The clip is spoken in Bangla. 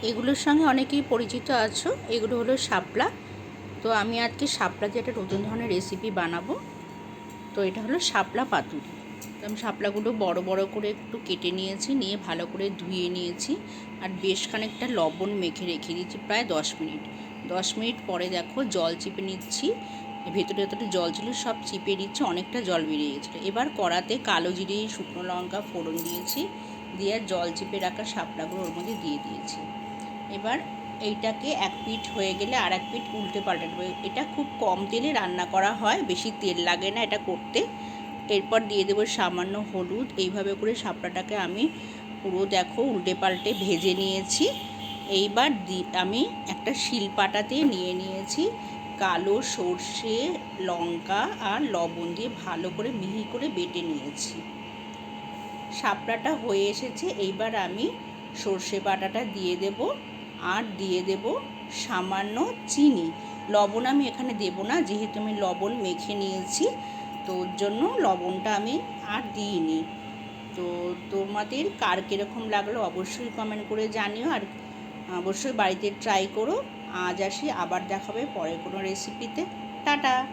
এগুলোর সঙ্গে অনেকেই পরিচিত আছো। এগুলো হলো শাপলা। তো আমি আজকে শাপলা দিয়ে একটা নতুন ধরনের রেসিপি বানাবো। তো এটা হলো শাপলা পাতুরি। তো আমি শাপলাগুলো বড় বড় করে একটু কেটে নিয়েছি, নিয়ে ভালো করে ধুয়ে নিয়েছি আর বেশ খানিকটা লবণ মেখে রেখে দিয়েছি প্রায় 10 মিনিট। 10 মিনিট পরে দেখো জল চিপে নিচ্ছি। ভেতরে ভেতরে জল ছিল, সব চিপে দিচ্ছি, অনেকটা জল বেরিয়ে গেছিলো। এবার কড়াতে কালো জিরে, শুকনো লঙ্কা ফোড়ন দিয়েছি, দিয়ে জল চিপে রাখা শাপলাগুলো ওর মধ্যে দিয়ে দিয়েছি। এবার এইটাকে এক পিঠ হয়ে গেলে আর এক পিঠ উল্টে পাল্টে দেবো। এটা খুব কম তেলে রান্না করা হয়, বেশি তেল লাগে না এটা করতে। এরপর দিয়ে দেবো সামান্য হলুদ। এইভাবে করে শাপলাটাকে আমি পুরো দেখো উল্টে পাল্টে ভেজে নিয়েছি। এইবার আমি একটা শিলপাটাতে নিয়ে নিয়েছি কালো সর্ষে, লঙ্কা আর লবণ দিয়ে ভালো করে মিহি করে বেটে নিয়েছি। শাপলাটা হয়ে এসেছে। এইবার আমি সর্ষে বাটাটা দিয়ে দেব আর দিয়ে দেব সামান্য চিনি। লবণ আমি এখানে দেব না, যেহেতু আমি লবণ মেখে নিয়েছি, তো ওর জন্য লবণটা আমি আর দিইনি। তো তোমাদের কার কীরকম লাগলো অবশ্যই কমেন্ট করে জানিও, আর অবশ্যই বাড়িতে ট্রাই করো। আজ আসি, আবার দেখাবে পরে কোনো রেসিপিতে। টাটা।